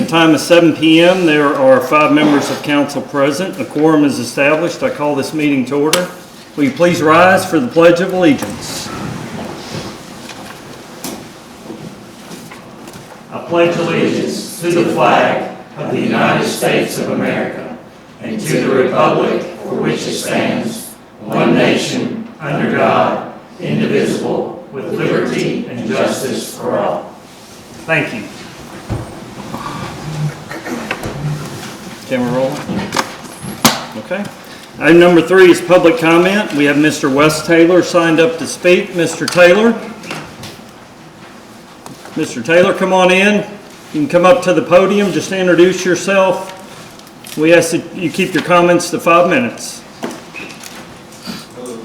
time is 7 p.m. There are 5 members of council present. A quorum is established. I call this meeting to order. Will you please rise for the Pledge of Allegiance? I pledge allegiance to the flag of the United States of America and to the republic for which it stands, one nation, under God, indivisible, with liberty and justice for all. Thank you. Camera rolling? Okay. Item number 3 is public comment. We have Mr. Wes Taylor signed up to speak. Mr. Taylor? Mr. Taylor, come on in. You can come up to the podium. Just introduce yourself. We ask that you keep your comments to 5 minutes. Hello.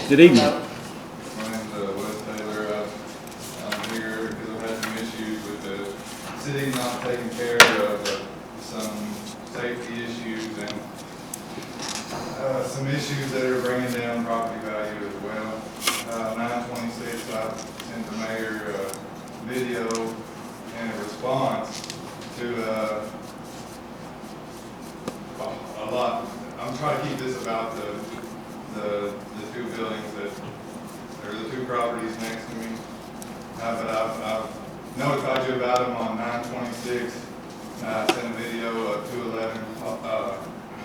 Good evening. My name's Wes Taylor. I'm here because I've had some issues with the city not taking care of some safety issues and some issues that are bringing down property value as well. 9/26, I sent the mayor a video in response to a lot. I'm trying to keep this about the 2 buildings that are the 2 properties next to me. But I've notified you about them on 9/26. I sent a video of 211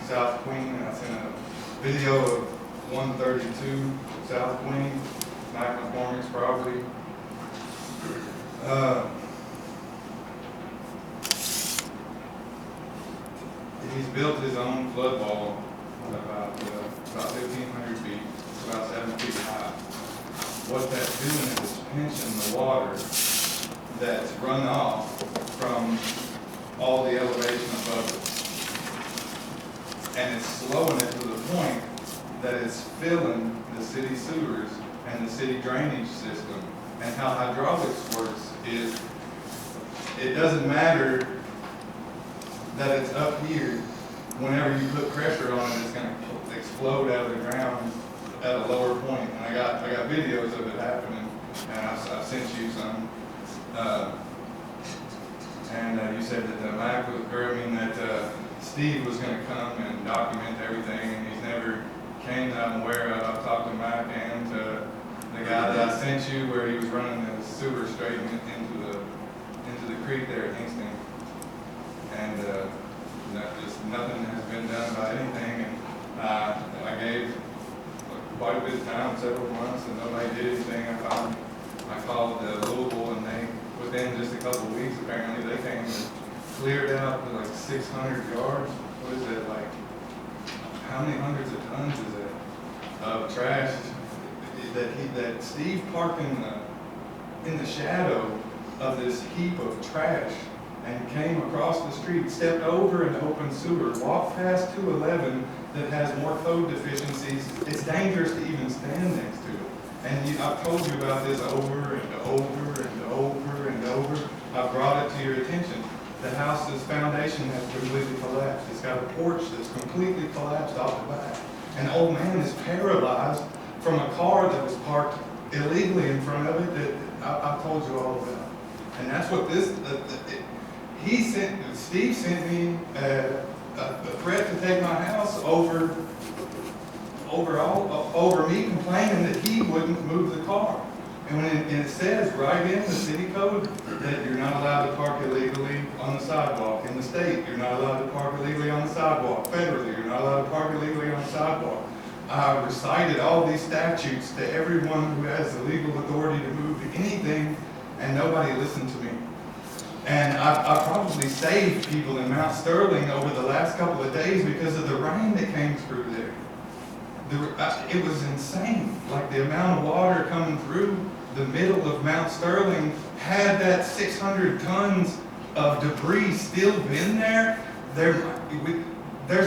South Queen, and I sent a video of 132 South Queen, Mike McCormick's property. He's built his own flood wall about 1,500 feet, about 7 feet high. What that's doing is it's pinching the water that's run off from all the elevation above it. And it's slowing it to the point that it's filling the city sewers and the city drainage system. And how hydraulics works is it doesn't matter that it's up here. Whenever you put pressure on it, it's going to explode out of the ground at a lower point. And I got videos of it happening, and I've sent you some. And you said that that Steve was going to come and document everything, and he's never came that I'm aware of. I've talked to Mike and to the guy that I sent you, where he was running the sewer straight into the creek there at Hingston. And nothing has been done by anything, and I gave quite a bit of time, several months, and nobody did anything. I called Louisville, and they, within just a couple of weeks, apparently, they came and cleared out like 600 yards. What is that, like, how many hundreds of tons is that of trash that Steve parked in the shadow of this heap of trash, and came across the street, stepped over an open sewer, walked past 211 that has more code deficiencies. It's dangerous to even stand next to it. And I've told you about this over and over and over and over. I brought it to your attention. The house's foundation has completely collapsed. It's got a porch that's completely collapsed off the back. An old man is paralyzed from a car that was parked illegally in front of it that I've told you all about. And that's what Steve sent me a threat to take my house over me complaining that he wouldn't move the car. And it says right in the city code that you're not allowed to park illegally on the sidewalk. In the state, you're not allowed to park illegally on the sidewalk. Federally, you're not allowed to park illegally on the sidewalk. I recited all these statutes to everyone who has the legal authority to move anything, and nobody listened to me. And I probably saved people in Mount Sterling over the last couple of days because of the rain that came through there. It was insane. Like, the amount of water coming through the middle of Mount Sterling, had that 600 tons of debris still been there, there's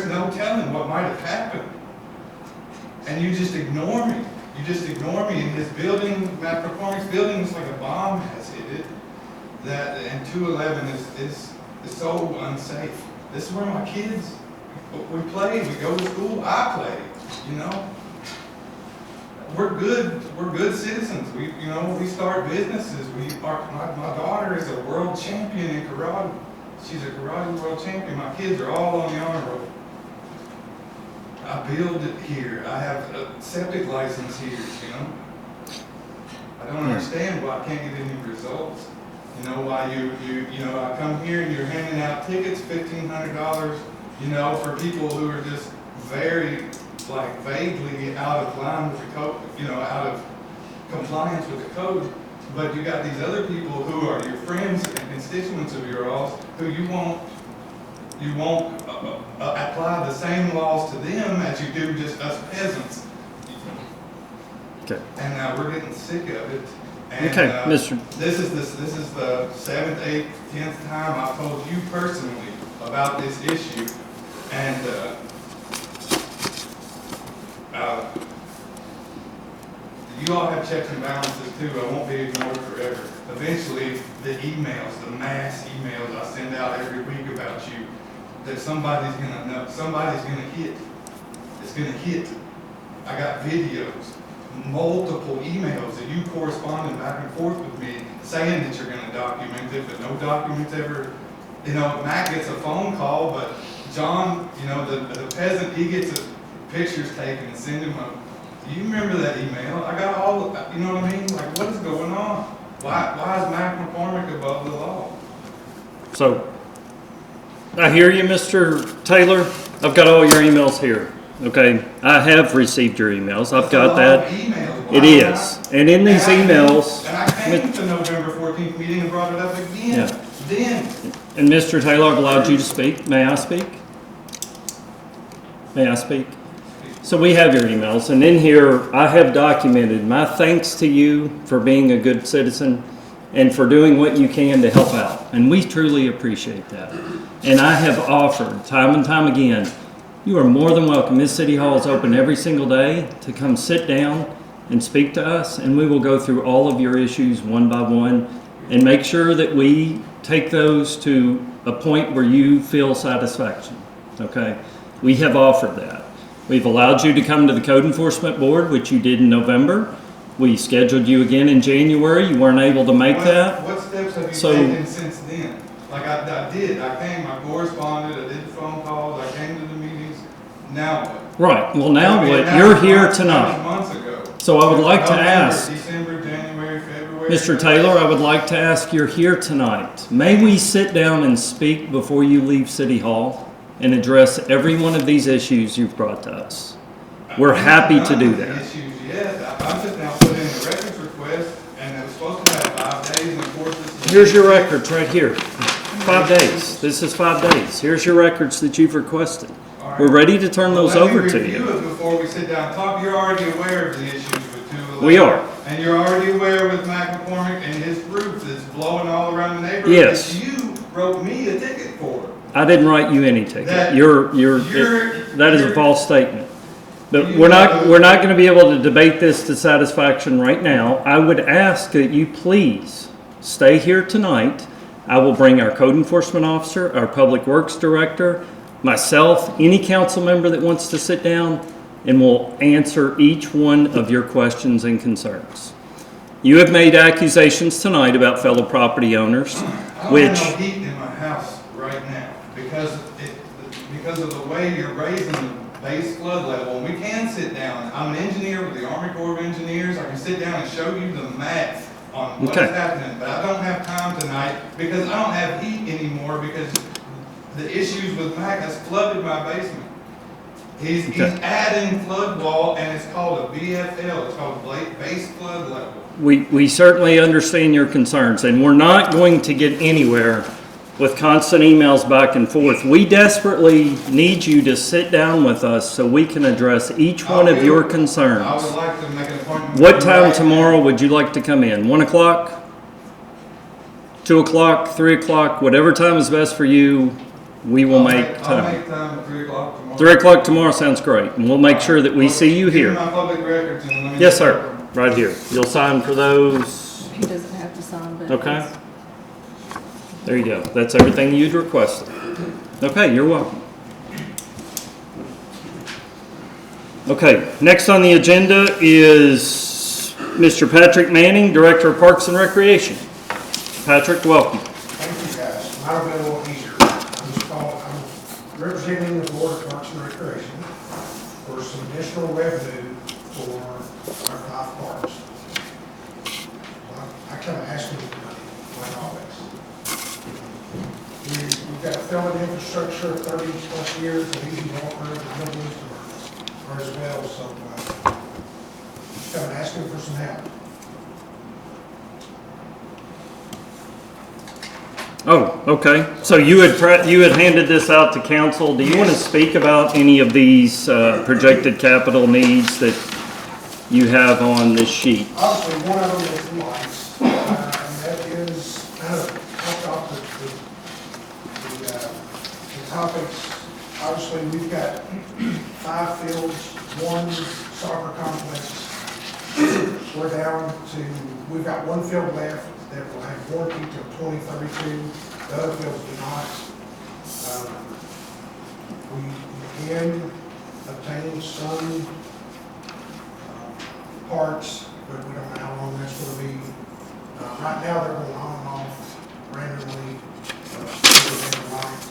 no telling what might have happened. And you just ignore me. You just ignore me. And this building, Matt McCormick's building, looks like a bomb has hit it. And 211 is so unsafe. This is where my kids, we play, we go to school, I play, you know. We're good citizens. We start businesses. My daughter is a world champion in karate. She's a karate world champion. My kids are all on the honor roll. I build it here. I have a septic license here, you know? I don't understand why I can't get any results. You know, why you know, I come here and you're handing out tickets, $1,500, you know, for people who are just very, like, vaguely out of line with the code, you know, out of compliance with the code. But you got these other people who are your friends and constituents of yours who you won't apply the same laws to them as you do just us peasants. Okay. And we're getting sick of it. And, Okay, Mr. This is the 7th, 8th, 10th time I've told you personally about this issue, and you all have checks and balances too. I won't be ignored forever. Eventually, the emails, the mass emails I send out every week about you, that somebody's gonna know, somebody's gonna hit. It's gonna hit. I got videos, multiple emails that you corresponded back and forth with me saying that you're gonna document it, but no documents ever, you know, Matt gets a phone call, but John, you know, the peasant, he gets pictures taken and send him do you remember that email? I got all of, you know what I mean? Like, what is going on? Why is Mac McCormick above the law? So, I hear you, Mr. Taylor. I've got all your emails here. Okay, I have received your emails. I've got that. It is, and in these emails. And I came to the November 14th meeting and brought it up again. Yeah. Then. And Mr. Taylor, I've allowed you to speak. May I speak? May I speak? So we have your emails, and in here I have documented my thanks to you for being a good citizen and for doing what you can to help out. And we truly appreciate that. And I have offered time and time again, you are more than welcome. This City Hall is open every single day to come sit down and speak to us, and we will go through all of your issues one by one and make sure that we take those to a point where you feel satisfaction. Okay? We have offered that. We've allowed you to come to the Code Enforcement Board, which you did in November. We scheduled you again in January. You weren't able to make that. What steps have you taken since then? Like I did. I came, I corresponded, I did the phone calls, I came to the meetings. Now what? Right. Well, now what? You're here tonight. Months ago. So I would like to ask, December, January, February. Mr. Taylor, I would like to ask, you're here tonight. May we sit down and speak before you leave City Hall and address every one of these issues you've brought to us? We're happy to do that. Issues yet. I'm just now putting in the records request, and it was supposed to have 5 days, and of course this is. Here's your records right here. 5 days. This is 5 days. Here's your records that you've requested. Right. We're ready to turn those over to Let me review you. it before we sit down and talk. You're already aware of the issues with 211. We are. And you're already aware with Mac McCormick and his roof that's blowing all around the neighborhood. Yes. That you wrote me a ticket for. I didn't write you any ticket. That That is a false statement. But we're not going to be able to debate this to satisfaction right now. I would ask that you please stay here tonight. I will bring our code enforcement officer, our public works director, myself, any council member that wants to sit down, and we'll answer each one of your questions and concerns. You have made accusations tonight about fellow property owners, which... I don't have no heat in my house right now because of the way you're raising the base flood level. And we can sit down. I'm an engineer with the Army Corps of Engineers. I can sit down and show you the math on what's happening. But I don't have time tonight because I don't have heat anymore because the issues with Mac has flooded my basement. He's adding flood wall, and it's called a BFL. It's called base flood level. We certainly understand your concerns, and we're not going to get anywhere with constant emails back and forth. We desperately need you to sit down with us so we can address each one of your concerns. I would like to make an appointment. What time tomorrow would you like to come in? 1 o'clock? 2 o'clock? 3 o'clock? Whatever time is best for you, we will make time. I'll make time at 3 o'clock tomorrow. 3 o'clock tomorrow sounds great, and we'll make sure that we see you Give me here. my public records and let me. Yes, sir. Right here. You'll sign for those. He doesn't have to sign, but. Okay. There you go. That's everything you'd requested. Okay, you're welcome. Okay, next on the agenda is Mr. Patrick Manning, Director of Parks and Recreation. Patrick, welcome. Thank you, guys. I'll be a little easier. I'm representing the Board of Parks and Recreation for some additional revenue for our 5 parks. I kind of asked them for money, like always. We've got a felon infrastructure of 30 plus years, and Easy Walker, and Millwoods are as well, so just kind of asking for some help. Oh, okay. So you had handed this out to council. Do you want to speak about any of these projected capital needs that you have on this sheet? Obviously, one of them is the lights, and that is kind of hopped off the topics. Obviously, we've got 5 fields, 1 soccer complex. We're down to, we've got 1 field left that will have warranty till 2032. The other fields do not. We again obtained some parts, but we don't know how long that's going to be. Right now, they're going on and off randomly. Lights.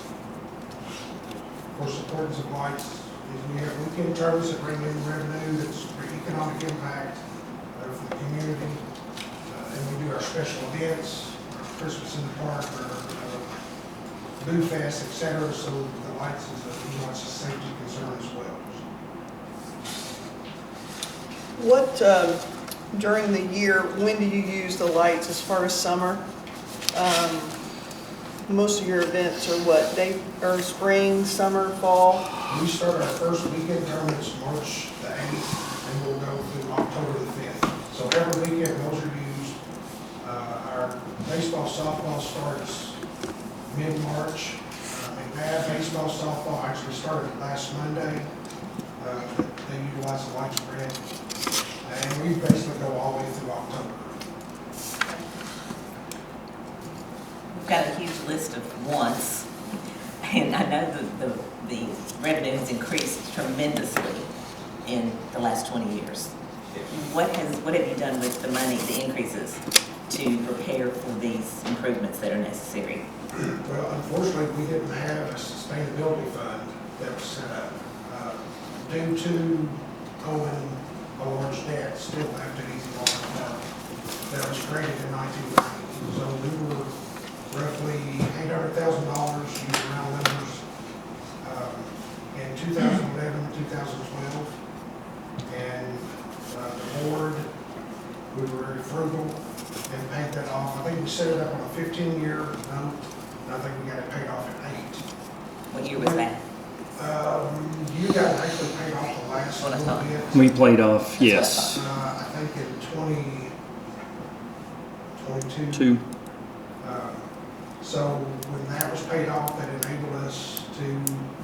Of course, the importance of lights is we have weekend tournaments that bring in revenue that's for economic impact for the community. And we do our special events, our Christmas in the park, our Boo Fest, etc. So the lights is a safety concern as well. What, during the year, when do you use the lights as far as summer? Most of your events are what, or spring, summer, fall? We start our first weekend tournaments March the 8th, and we'll go through October the 5th. So every weekend those are used. Our baseball, softball starts mid-March. McNabb baseball, softball actually started last Monday. They utilize the lights for it. And we basically go all the way through October. We've got a huge list of wants, and I know the revenue has increased tremendously in the last 20 years. What have you done with the money, the increases, to prepare for these improvements that are necessary? Well, unfortunately, we didn't have a sustainability fund that was set up. Due to owing a large debt still left at Easy Walker Park that was created in 1990. So we were roughly $800,000 using round numbers in 2011, 2012. And the board, we were very frugal and paid that off. I think we set it up on a 15-year note, and I think we got it paid off at 8. What year was that? You got actually paid off the last What I little thought. bit. We played off, yes. I think in 2022. 2. So when that was paid off, that enabled us to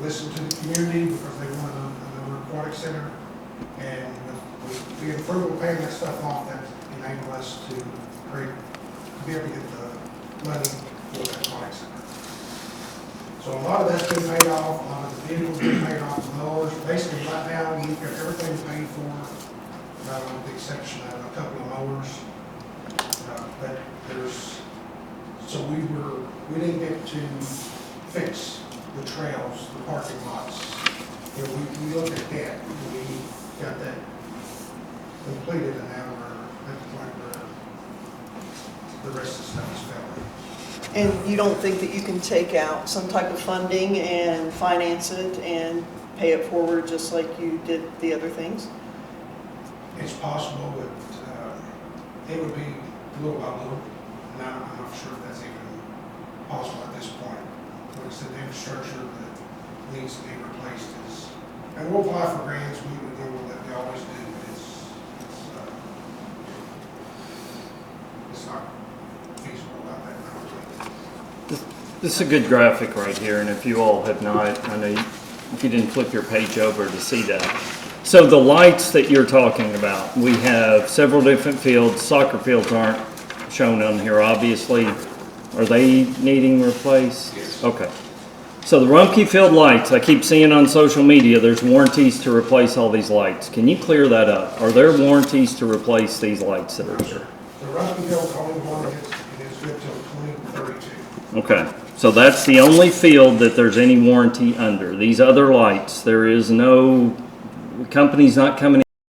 listen to the community because they wanted another aquatic center. And with being frugal paying that stuff off, that enabled us to be able to get the money for that aquatic center. So a lot of that's been paid off, a lot of the vehicles been paid off, the mowers. Basically, right now, we've got everything paid for, with the exception of a couple of mowers. But so we didn't get to fix the trails, the parking lots. You know, we looked at that, and we got that completed, and now we're at the point where the rest of the stuff is failing. And you don't think that you can take out some type of funding and finance it and pay it forward just like you did the other things? It's possible, but it would be little by little. And I'm not sure if that's even possible at this point. Like I said, the infrastructure that needs to be replaced is, and we'll apply for grants, we always do, but it's not feasible about that now. This is a good graphic right here, and if you all have not, I know you didn't flip your page over to see that. So the lights that you're talking about, we have several different fields. Soccer fields aren't shown on here, obviously. Are they needing replaced? Yes. Okay. So the Rumpke Field lights, I keep seeing on social media, there's warranties to replace all these lights. Can you clear that up? Are there warranties to replace these lights that are here? The Rumpke Field's only one that is good till 2032. Okay, so that's the only field that there's any warranty under. These other lights, there is no, the company's not coming